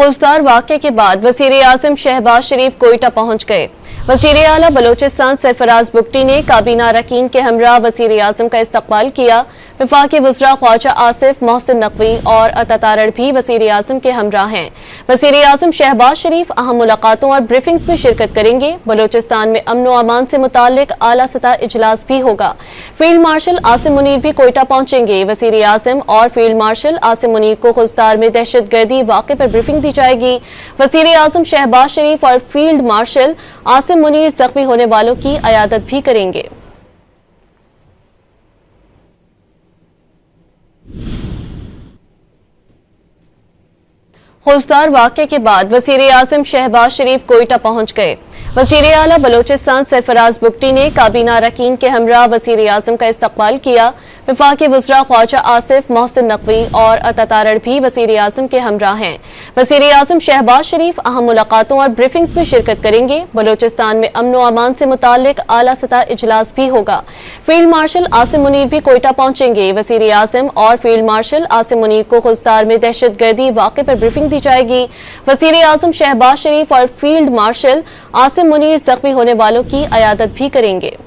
खौफनाक वाक़े के बाद वज़ीर आज़म शहबाज शरीफ कोयटा पहुंच गए। वज़ीर आला बलोचिस्तान सरफराज बुगटी ने काबीना अरकान के हमरा वज़ीर आज़म का इस्तकबाल किया। वफाकी वज़रा ख्वाजा आसिफ, मोहसिन नकवी और अता तारड़ भी वज़ीर आज़म के हमरा हैं। वज़ीर आज़म शहबाज शरीफ अहम मुलाकातों और ब्रीफिंग्स में शिरकत करेंगे। बलोचिस्तान में अमन व अमान से मुताल्लिक आला सतह इजलास भी होगा। फील्ड मार्शल आसिम मुनीर भी कोयटा पहुंचेंगे। वज़ीर आज़म और फील्ड मार्शल आसिम मुनीर को खुजदार में दहशतगर्दी वाक़े पर ब्रीफिंग दी जाएगी। वज़ीर आज़म शहबाज शरीफ और फील्ड मार्शल आसिम मुनीर जख्मी होने वालों की अयादत भी करेंगे। खौफनाक वाक़े के बाद वज़ीर आज़म शहबाज शरीफ कोयटा पहुंच गए। वज़ीर आला बलोचिस्तान सरफराज बुगटी ने काबीना अरकान के हमरा वज़ीर आज़म का इस्तकबाल किया। वफाकी वज़रा ख्वाजा आसिफ, मोहसिन नकवी और अता तारड़ भी वज़ीर आज़म के हमरा हैं। वज़ीर आज़म शहबाज शरीफ अहम मुलाकातों और ब्रीफिंग्स में शिरकत करेंगे। बलोचिस्तान में अमन व अमान से मुताल्लिक आला सतह इजलास भी होगा। फील्ड मार्शल आसिम मुनीर भी कोयटा पहुंचेंगे। वज़ीर आज़म और फील्ड मार्शल आसिम मुनीर को खुजदार में दहशतगर्दी वाक़े पर ब्रीफिंग दी जाएगी। वज़ीर आज़म शहबाज शरीफ और फील्ड मार्शल आसिम मुनीर जख्मी होने वालों की अयादत भी करेंगे।